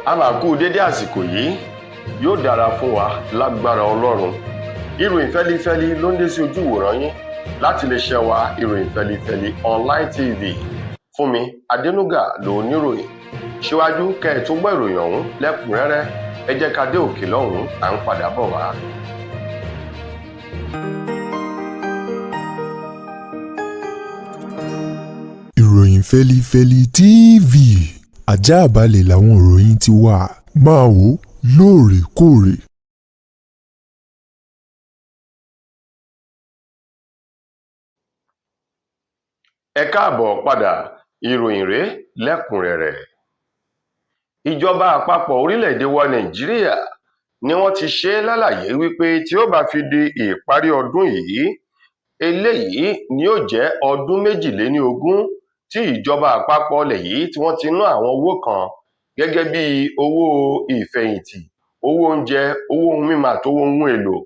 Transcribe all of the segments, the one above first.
a máa kú dédé àsìkò yìí, yóò dára fún wa lágbára Ọlọ́run. Ìròyìn fẹ́lifẹ́li ló ń dé sí ojú ìwòran yín láti iléeṣẹ́ wa ìròyìn fẹ́lifẹ́li online tv. Fúnmi Adénúgà ló níròyìn. Síwájú kẹ́ ẹ tó gbọ́ ìròyìn ọ̀hún lẹ́kùnrẹ́rẹ́, ẹ jẹ́ ká dé òkè lọ́hùn-ún, à ń padà bọ̀ wá. Ìròyìn fẹ́lifẹ́li TV, àjààbálẹ̀ làwọn ìròyìn ti wà, máa wò lóòrèkóòrè. Ẹ káàbọ̀ padà, ìròyìn rèé lẹ́kùnrẹ́rẹ́. Ìjọba àpapọ̀ orílẹ̀-èdè wa Nàìjíríà ni wọ́n ti ṣe lálàyé wípé tí ó bá fi di ìparí ọdún yìí, eléyìí ni yóò jẹ́ ọdún 22 tí ìjọba àpapọ̀ ilẹ̀ yìí tí wọ́n ti ná àwọn owó kan gẹ́gẹ́ bí owó ìfẹ̀yìntì, owó oúnjẹ, owó ohun mímu àti owó ohun èlò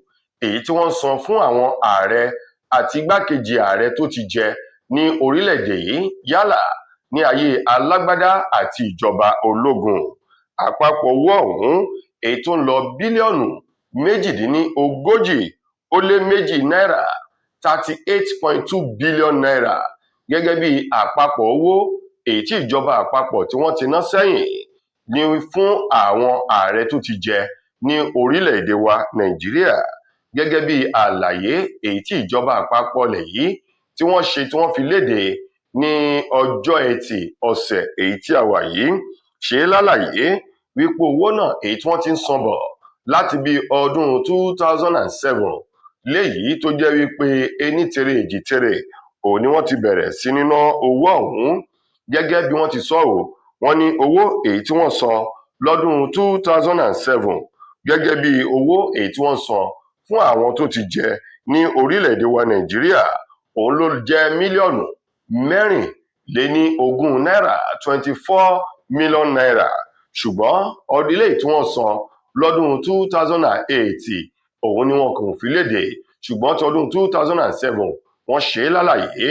èyí tí wọ́n san fún àwọn ààrẹ àti igbákejì ààrẹ tó ti jẹ ní orílẹ̀-èdè yìí yálà ní ayé alágbádá àti ìjọba ológun. Àpapọ̀ owó ọ̀hún èyí tó ń lọ bílíọ̀nù 38.2 náírà 38.2 bílíọ̀nù náírà gẹ́gẹ́ bí àpapọ̀ owó èyí tí ìjọba àpapọ̀ tí wọ́n ti ná sẹ́yìn ní fún àwọn ààrẹ tó ti jẹ ní orílẹ̀-èdè wa Nàìjíríà, gẹ́gẹ́ bí àlàyé èyí tí ìjọba àpapọ̀ ilẹ̀ yìí tí wọ́n ṣe tí wọ́n fi léde ní ọjọ́ Ẹtì ọ̀sẹ̀ èyí tí a wà yìí, ṣe lálàyé wípé owó náà èyí tí wọ́n ti ń san bọ̀ láti bí ọdún 2007 léyìí tó jẹ́ wípé ení tere èjì tere òun ni wọ́n ti bẹ̀rẹ̀ sí ní ná owó ọ̀hún. Gẹ́gẹ́ bí wọ́n ti sọ ọ́, wọ́n ní owó èyí tí wọ́n san lọ́dún 2007 gẹ́gẹ́ bí owó èyí tí wọ́n san fún àwọn tó ti jẹ ní orílẹ̀-èdè wa Nàìjíríà, òun ló jẹ́ mílíọ̀nù 24 náírà 24 mílíọ̀nù náírà. Ṣùgbọ́n ọdún ilé tí wọ́n san lọ́dún 2008 òun ni wọn kò fi léde, ṣùgbọ́n ti ọdún 2007 wọ́n ṣe lálàyé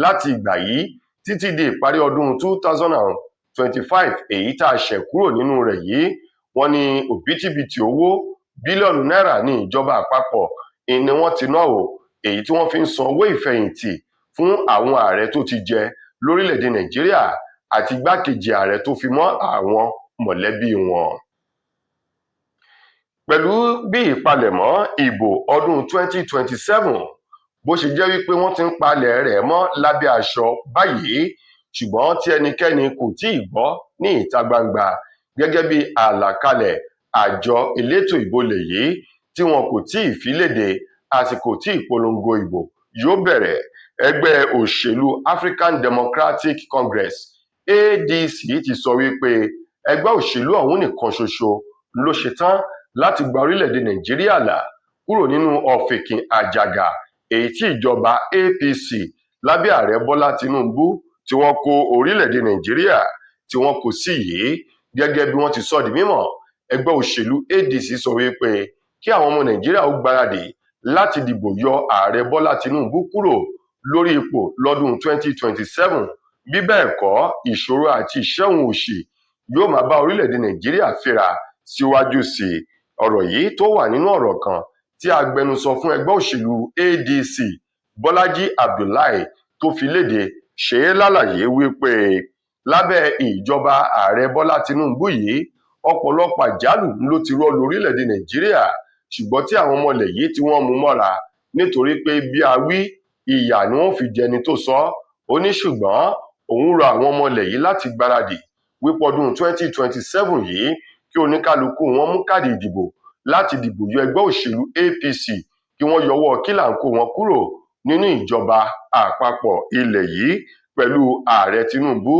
láti ìgbà yìí títí di ìparí ọdún 2025 èyí tá a ṣẹ̀ kúrò nínú rẹ̀ yìí, wọ́n ní òbítíbitì owó bílíọ̀nù náírà ní ìjọba àpapọ̀ ni wọ́n ti ná o, èyí tí wọ́n fi ń san owó ìfẹ̀yìntì fún àwọn ààrẹ tó ti jẹ lórílẹ̀-èdè Nàìjíríà àti igbákejì ààrẹ tó fi mọ́ àwọn mọ̀lẹ́bí wọn. Pẹ̀lú bí ìpalẹ̀mọ́ ìbò ọdún 2027 bó ṣe jẹ́ wípé wọ́n ti ń palẹ̀ rẹ̀ mọ́ lábẹ́ aṣọ báyìí, ṣùgbọ́n tí ẹnikẹ́ni kò tí ì gbọ́ ní ìta gbangba gẹ́gẹ́ bí àlàkalẹ̀ àjọ elétò ìbò lẹ̀ yìí tí wọn kò tí ì fi léde àsìkò tí ìpolongo ìbò yóò bẹ̀rẹ̀. Ẹgbẹ́ òṣèlú African Democratic Congress ADC ti sọ wípé ẹgbẹ́ òṣèlú ọ̀hún nìkan ṣoṣo ló ṣetán láti gba orílẹ̀-èdè Nàìjíríà là kúrò nínú ọ̀fìnkìn àjàgà èyí tí ìjọba APC lábẹ́ ààrẹ Bọ́lá Tinubu tí wọ́n kó orílẹ̀-èdè Nàìjíríà tí wọ́n kó sí yìí. Gẹ́gẹ́ bí wọ́n ti sọ di mímọ̀, ẹgbẹ́ òṣèlú ADC sọ wípé kí àwọn ọmọ Nàìjíríà ó gbáradì láti dìbò yọ ààrẹ Bọ́lá Tinubu kúrò lórí ipò lọ́dún 2027. Bí bẹ́ẹ̀ kọ́, ìṣòro àti ìṣẹ́hun òṣì yóò máa bá orílẹ̀-èdè Nàìjíríà fínra síwájú sí i. Ọ̀rọ̀ yìí tó wà nínú ọ̀rọ̀ kan tí agbẹnusọ fún ẹgbẹ́ òṣèlú ADC Bọ́lájí Abdullahi tó fi léde ṣe lálàyé wípé lábẹ́ ìjọba ààrẹ Bọ́lá Tinubu yìí ọ̀pọ̀lọpọ̀ àjálù ló ti rọ́ lórílẹ̀-èdè Nàìjíríà, ṣùgbọ́n tí àwọn ọmọ ilẹ̀ yìí tí wọ́n mú mọ́ra nítorí pé bí a wí ìyà ni wọ́n fi jẹni tó sọ. Ó ní ṣùgbọ́n òun rọ àwọn ọmọ ilẹ̀ yìí láti gbáradì wípé ọdún 2027 yìí kí oníkálukú wọn mú káàdì ìdìbò láti dìbò yọ ẹgbẹ́ òṣèlú APC kí wọ́n yọwọ́ kílàńkó wọn kúrò nínú ìjọba àpapọ̀ ilẹ̀ yìí pẹ̀lú ààrẹ Tinubu.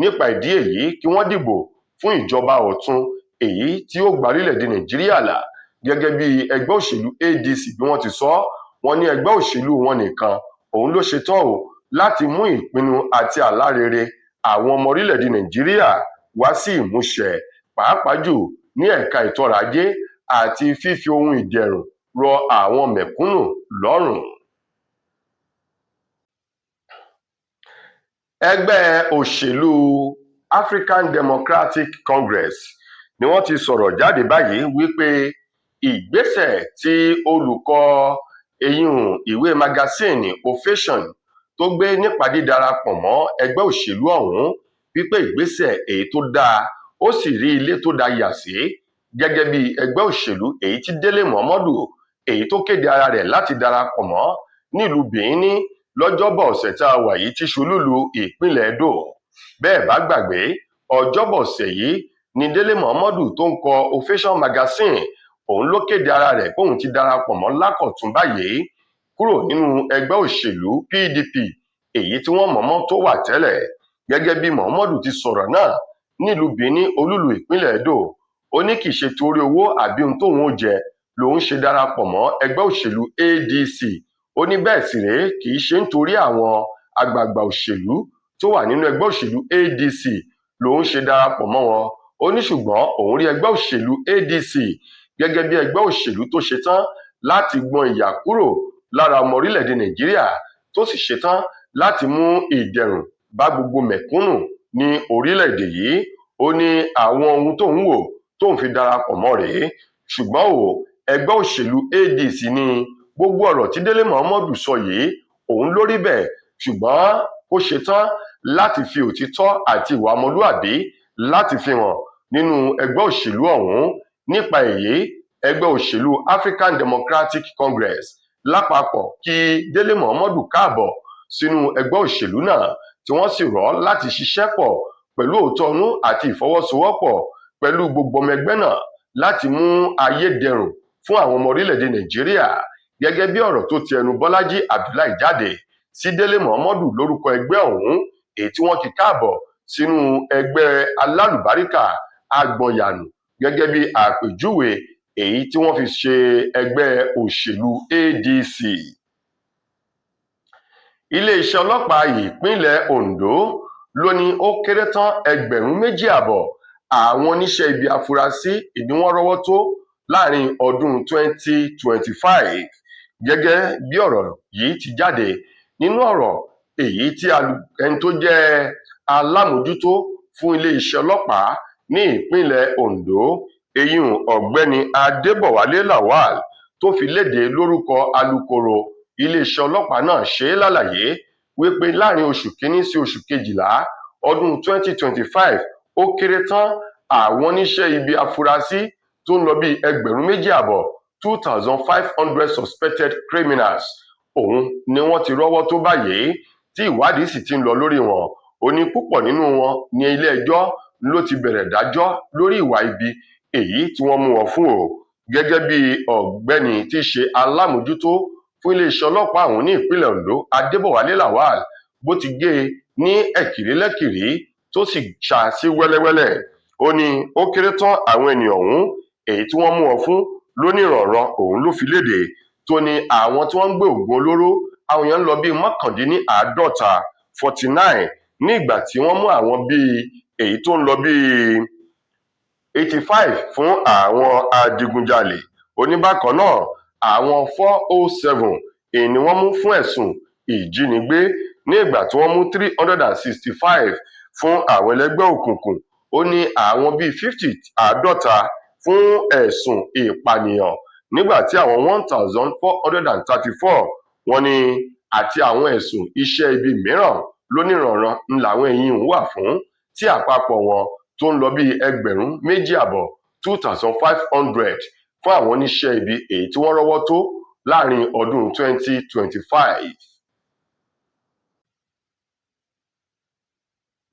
Nípa ìdí èyí kí wọ́n dìbò fún ìjọba ọ̀tun èyí tí ó gba orílẹ̀-èdè Nàìjíríà là. Gẹ́gẹ́ bí ẹgbẹ́ òṣèlú ADC bí wọ́n ti sọ, wọ́n ní ẹgbẹ́ òṣèlú wọn nìkan òun ló ṣetán o láti mú ìpinnu àti àlá rere àwọn ọmọ orílẹ̀-èdè Nàìjíríà wá sí ìmúṣẹ, pàápàá jù ní ẹ̀ka ètò ọrọ̀ ajé àti fífi ohun ìdẹ̀rùn rọ àwọn mẹ̀kúnnù lọ́rùn. Ẹgbẹ́ òṣèlú African Democratic Congress ni wọ́n ti sọ̀rọ̀ jáde báyìí wípé ìgbésẹ̀ tí olùkọ́ ìwé magasíìnì Ovation tó gbé nípa dídarapọ̀ mọ́ ẹgbẹ́ òṣèlú ọ̀hún wípé ìgbésẹ̀ èyí tó dáa ó sì rí ilé tó dáa yà sí gẹ́gẹ́ bí ẹgbẹ́ òṣèlú èyí tí Délé Momodu èyí tó kéde ara rẹ̀ láti darapọ̀ mọ́ nílùú Benin lọ́jọ́bọ̀ ọ̀sẹ̀ tá a wà yìí tí ṣolúlu ìpínlẹ̀ Edo. Bẹ́ẹ̀ bá gbàgbé, ọjọ́bọ̀ ọ̀sẹ̀ yìí ni Délé Momodu tó ń kọ Ovation magazine òun ló kéde ara rẹ̀ pé òun ti darapọ̀ mọ́ lákọ̀tún báyìí kúrò nínú ẹgbẹ́ òṣèlú PDP èyí tí wọ́n mọ̀ọ́mọ̀ tó wà tẹ́lẹ̀. Gẹ́gẹ́ bí Momodu ti sọ̀rọ̀ náà nílùú Benin olúlu ìpínlẹ̀ Edo, ó ní kì í ṣe torí owó àbí ohun tóun ó jẹ lòun ṣe darapọ̀ mọ́ ẹgbẹ́ òṣèlú ADC. Ó ní bẹ́ẹ̀ sì rèé kì í ṣe nítorí àwọn àgbààgbà òṣèlú tó wà nínú ẹgbẹ́ òṣèlú ADC lòun ṣe darapọ̀ mọ́ wọn. Ó ní ṣùgbọ́n òun rí ẹgbẹ́ òṣèlú ADC gẹ́gẹ́ bí ẹgbẹ́ òṣèlú tó ṣetán láti gbọn ìyà kúrò lára ọmọ orílẹ̀-èdè Nàìjíríà tó sì ṣetán láti mú ìdẹ̀rùn bá gbogbo mẹ̀kúnnù ní orílẹ̀-èdè yìí. Ó ní àwọn ohun tóun wò tóun fi darapọ̀ mọ́ rèé, ṣùgbọ́n ẹgbẹ́ òṣèlú ADC ní gbogbo ọ̀rọ̀ tí Délé Momodu sọ yìí òun ló rí bẹ́ẹ̀, ṣùgbọ́n ó ṣetán láti fi òtítọ́ àti ìwà ọmọlúàbí láti fi hàn nínú ẹgbẹ́ òṣèlú ọ̀hún. Nípa èyí, ẹgbẹ́ òṣèlú African Democratic Congress lápapọ̀ kí Délé Momodu káàbọ̀ sínú ẹgbẹ́ òṣèlú náà tí wọ́n sì rọ̀ ọ́ láti ṣiṣẹ́ pọ̀ pẹ̀lú òótọ́ inú àti ìfọwọ́sowọ́pọ̀ pẹ̀lú gbogbo ọmọ ẹgbẹ́ náà láti mú ayé dẹrùn fún àwọn ọmọ orílẹ̀-èdè Nàìjíríà. Gẹ́gẹ́ bí ọ̀rọ̀ tó ti ẹnu Bọ́lájí Abdullahi jáde sí Délé Momodu lórúkọ ẹgbẹ́ ọ̀hún èyí tí wọ́n kí káàbọ̀ sínú ẹgbẹ́ alálùbáríkà agbọ̀nyànù gẹ́gẹ́ bí àpèjúwe èyí tí wọ́n fi ṣe ẹgbẹ́ òṣèlú ADC. Iléeṣẹ́ ọlọ́pàá ìpínlẹ̀ Ondo ló ní ó kéré tán 2,500 àwọn oníṣẹ́ ibi afurasí ni wọ́n rọ́wọ́ tó láàrin ọdún 2025. Gẹ́gẹ́ bí ọ̀rọ̀ yìí ti jáde nínú ọ̀rọ̀ èyí tí ẹni tó jẹ́ alámòjútó fún iléeṣẹ́ ọlọ́pàá ní ìpínlẹ̀ Ondo eyín ọ̀gbẹ́ni Adébọ̀wálé Lawal tó fi léde lórúkọ alukoro iléeṣẹ́ ọlọ́pàá náà ṣe lálàyé wípé láàrin oṣù kínní sí oṣù kejìlá ọdún 2025 ó kéré tán àwọn oníṣẹ́ ibi afurasí tó ń lọ bí 2,500 2,500 suspected criminals òun ni wọ́n ti rọ́wọ́ tó báyìí tí ìwádìí sì ti ń lọ lórí wọn. Ó ní púpọ̀ nínú wọn ní ilé ẹjọ́ ló ti bẹ̀rẹ̀ dájọ́ lórí ìwà ibi èyí tí wọ́n mú wọn fún gẹ́gẹ́ bí ọ̀gbẹ́ni tí í ṣe alámòjútó fún iléeṣẹ́ ọlọ́pàá ọ̀hún ní ìpínlẹ̀ Ondo Adébọ̀wálé Lawal bó ti gé e ní ẹ̀kìrí lẹ́kìrí tó sì ṣá sí wẹ́lẹ́wẹ́lẹ́. Ó ní ó kéré tán àwọn ènìyàn ọ̀hún èyí tí wọ́n mú wọn fún lónìrànràn òun ló fi léde tó ní àwọn tí wọ́n ń gbé òògùn olóró àwọn èèyàn ń lọ bíi 49 49 ní ìgbà tí wọ́n mú àwọn bíi èyí tó ń lọ bíi 85 fún àwọn adigunjalè. Oníbàkan náà àwọn 407 èyí ni wọ́n mú fún ẹ̀sùn ìjínigbé ní ìgbà tí wọ́n mú 365 fún àwọn ẹlẹ́gbẹ́ òkùnkùn. Ó ní àwọn bíi 50 fún ẹ̀sùn ìpànìyàn nígbà tí àwọn 1,434 wọ́n ní àti àwọn ẹ̀sùn iṣẹ́ ibi mìíràn lóníranran ń làwọn èyí ń wà fún tí àpapọ̀ wọn tó ń lọ bí 2,500 2,500 fún àwọn oníṣẹ́ ibi èyí tí wọ́n rọ́wọ́ tó láàrin ọdún 2025.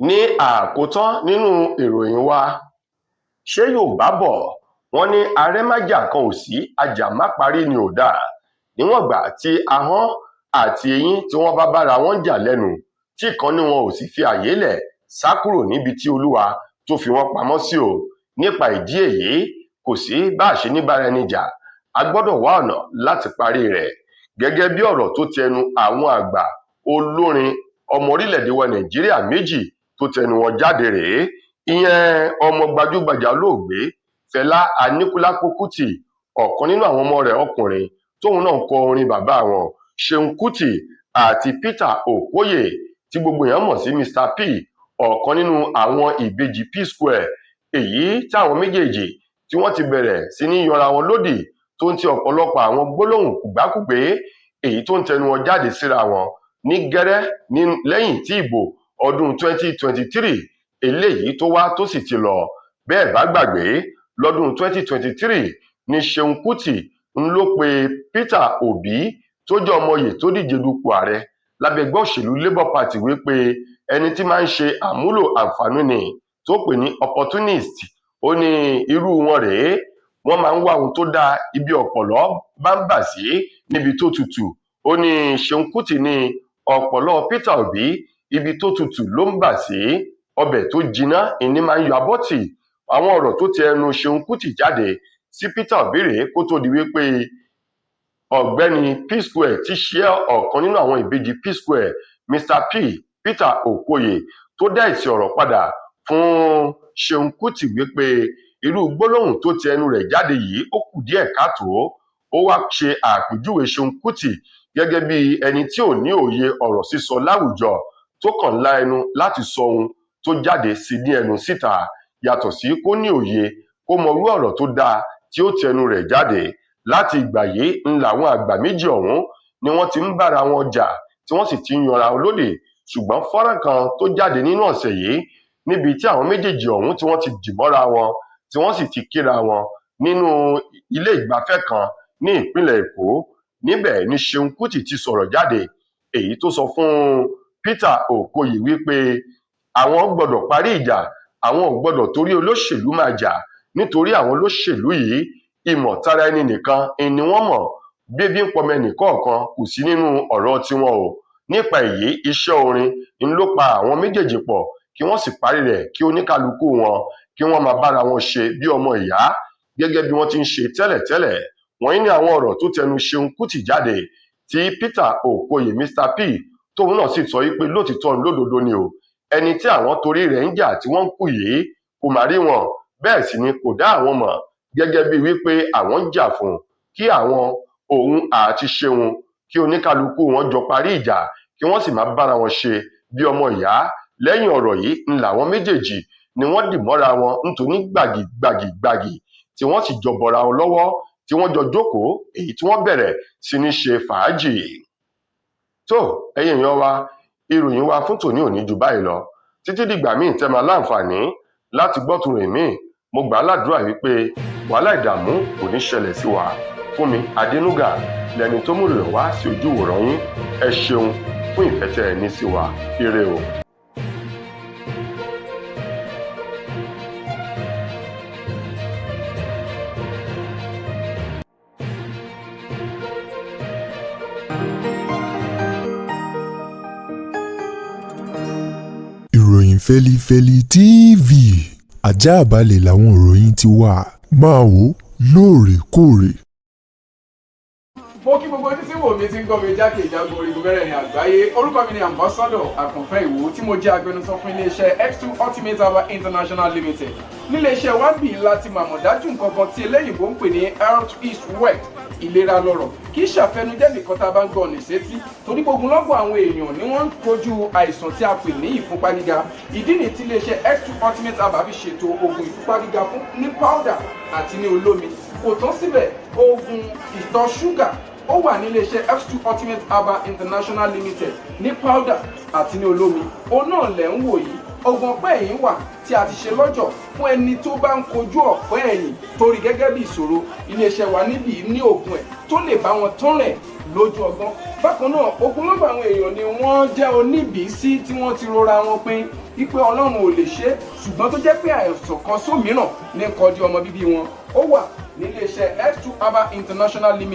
Ní àkótán nínú ìròyìn wa, ṣé Yorùbá bọ̀ wọ́n ní arẹ́májà kan ò sí ajá má parí ni ò dáa níwọ̀n gbà tí ahọ́n àti eyín tí wọ́n bá bára wọn jà lẹ́nu tí kan ní wọn ò sì fi àyè lẹ̀ sá kúrò níbi tí Olúwa tó fi wọ́n pamọ́ sí o. Nípa ìdí èyí kò sí bá a ṣe ní bára ẹni jà, a gbọ́dọ̀ wá ọ̀nà láti parí rẹ̀. Gẹ́gẹ́ bí ọ̀rọ̀ tó tẹnu àwọn àgbà olórin ọmọ orílẹ̀-èdè wa Nàìjíríà méjì tó tẹnu wọn jáde rèé, ìyẹn ọmọ gbajúgbajà olóògbé Fẹlá Aníkúlápó Kútì, ọ̀kan nínú àwọn ọmọ rẹ̀ ọkùnrin tóun náà kọ orin bàbá wọn Ṣeun Kútì àti Peter Okoye tí gbogbo èèyàn mọ̀ sí Mr P, ọ̀kan nínú àwọn ìbejì P-Square èyí tí àwọn méjèèjì tí wọ́n ti bẹ̀rẹ̀ sí ní yanra wọn lódì tó ń ti ọ̀pọ̀lọpọ̀ àwọn gbólóhùn kùgbákùgbé èyí tó ń tẹnu wọn jáde síra wọn ní gẹ́rẹ́ lẹ́yìn tí ìbò ọdún 2023 eléyìí tó wá tó sì ti lọ. Bẹ́ẹ̀ bá gbàgbé, lọ́dún 2023 ní Ṣeun Kútì ń ló pe Peter Obi tó jẹ́ ọmọoyè tó díje dupò ààrẹ lábẹ́ ẹgbẹ́ òṣèlú Labour Party wípé ẹni tí máa ń ṣe àmúlò àǹfààní ni tó pè ní opportunist. Ó ní irú wọn rèé, wọ́n máa ń wá ohun tó dáa ibi ọ̀pọ̀lọ́ bá ń bà sí níbi tó tutù. Ó ní Ṣeun Kútì ní ọ̀pọ̀lọ́ Peter Obi ibi tó tutù ló ń bà sí, ọbẹ̀ tó jiná ìní máa ń yọ abọ́tì. Àwọn ọ̀rọ̀ tó ti ẹnu Ṣeun Kútì jáde sí Peter Obi rèé kó tó di wípé ọ̀gbẹ́ni P-Square ti ṣe ọ̀kan nínú àwọn ìbejì P-Square, Mr P Peter Okoye, tó dá èsì ọ̀rọ̀ padà fún Ṣeun Kútì wípé irú gbólóhùn tó ti ẹnu rẹ̀ jáde yìí ó kù díẹ̀ káàtó. Ó wá ṣe àpèjúwe Ṣeun Kútì gẹ́gẹ́ bí ẹni tí ò ní òye ọ̀rọ̀ sísọ láwùjọ, tó kàn la ẹnu láti sọ ohun tó jáde sí ní ẹnu síta, yàtọ̀ sí kó ní òye kó mọ irú ọ̀rọ̀ tó dáa tí ó ti ẹnu rẹ̀ jáde. Láti ìgbà yìí ń làwọn àgbà méjì ọ̀hún ni wọ́n ti ń bára wọn jà tí wọ́n sì ti ń yanra wọn lódì. Ṣùgbọ́n fọ́nrán kan tó jáde nínú ọ̀sẹ̀ yìí níbi tí àwọn méjèèjì ọ̀hún tí wọ́n ti dìmọ́ra wọn tí wọ́n sì ti kíra wọn nínú ilé ìgbafẹ́ kan ní ìpínlẹ̀ Èkó. Níbẹ̀ ni Ṣeun Kútì ti sọ̀rọ̀ jáde, èyí tó sọ fún Peter Okoye wípé àwọn gbọ́dọ̀ parí ìjà, àwọn ò gbọ́dọ̀ torí olóṣèlú máa jà, nítorí àwọn olóṣèlú yìí ìmọ̀ tara ẹni nìkan ni wọ́n mọ̀, bébí ń pọmọ ẹnìkọ̀ọ̀kan kò sí nínú ọ̀rọ̀ tiwọn o. Nípa èyí, iṣẹ́ orin ń ló pa àwọn méjèèjì pọ̀ kí wọ́n sì parí rẹ̀ kí oníkálukú wọn kí wọ́n máa bára wọn ṣe bí ọmọ ìyá gẹ́gẹ́ bí wọ́n ti ń ṣe tẹ́lẹ̀tẹ́lẹ̀. Wọ̀nyí ni àwọn ọ̀rọ̀ tó tẹnu Ṣeun Kútì jáde tí Peter Okoye Mr P tóun náà sì sọ wípé lótìtọ́ lódodo ni o, ẹni tí àwọn torí rẹ̀ ń jà tí wọ́n ń kú yìí kò má rí wọn, bẹ́ẹ̀ sì ni kò dá àwọn mọ̀, gẹ́gẹ́ bí wípé àwọn ń jà fún kí àwọn òun àti Ṣeun kí oníkálukú wọn jọ parí ìjà kí wọ́n sì máa bára wọn ṣe bí ọmọ ìyá. Lẹ́yìn ọ̀rọ̀ yìí ń làwọn méjèèjì ni wọ́n dì mọ́ra wọn nítorí gbàgì tí wọ́n sì jọ bọ̀ra wọn lọ́wọ́ tí wọ́n jọ jókòó, èyí tí wọ́n bẹ̀rẹ̀ sí ní ṣe fàájì. Tó ẹ̀yin èèyàn wa, ìròyìn wa fún tòní ò ní ju báyìí lọ. Títí dìgbà míì tẹ́ máa láǹfààní láti gbọ́ tòrò míì, mo gbà á ládùúrà wípé wàhálà ìdààmú kò ní ṣẹlẹ̀ sí wa. Fúnmi Adénúgà lẹni tó mú ìròyìn wá sí ojú ìwòran yín. Ẹ ṣeun fún ìfẹ́ tẹ́ ẹ ní sí wa. Ire o. Ìròyìn Fẹ́lifẹ́li TV àjààbálẹ̀ làwọn ìròyìn ti wà, máa wò lóòrèkóòrè. Mo kí gbogbo ojú tí wò mí ti ń gbọ́ mi jákèjádò orígun mẹ́rẹ̀ẹ̀rin àgbáyé. Orúkọ mi ni Ambassador Àkànfẹ́ Ìwò tí mo jẹ́ agbẹnusọ fún iléeṣẹ́ X2 Ultimate Herbal International Limited. Níléeṣẹ́ wa bí láti màmọ̀ dájú nǹkan kan tí eléyìnbó ń pè ní health is wealth, ìlera lọ́rọ̀. Kì í ṣàfẹnujẹ́ nìkan tá a bá ń gbọ́ ní sétí, torí gbogbo lọ́gbọ̀n àwọn èèyàn ni wọ́n ń kojú àìsàn tí a pè ní ìfúnpá gíga. Ìdí nìyí tí iléeṣẹ́ X2 Ultimate Herbal fi ṣètò oògùn ìfúnpá gíga fún ní powder àti ní olómi. Kò tán síbẹ̀, oògùn ìtọ̀ ṣúgà ó wà ní iléeṣẹ́ X2 Ultimate Herbal International Limited ní powder àti ní olómi. Òun náà lẹ̀ ń wò yìí. Oògùn ọ̀pẹ́ ẹ̀yìn wà tí a ti ṣe lọ́jọ̀ fún ẹni tó bá ń kojú ọ̀pẹ́ ẹ̀yìn torí gẹ́gẹ́ bí ìṣòro. Iléeṣẹ́ wa níbí ní oògùn ẹ̀ tó lè bá wọn tán rẹ̀ lójú ọgbọ́n. Bákan náà, ogunlọ́gọ̀ àwọn èèyàn ni wọ́n jẹ́ oníbìísí tí wọ́n ti rora wọn pín wípé Ọlọ́run ò lè ṣe, ṣùgbọ́n tó jẹ́ pé àìsàn kan sómìíràn ní kọjú ọmọ bíbí wọn. Ó wà ní iléeṣẹ́ X2 Herbal International Limited.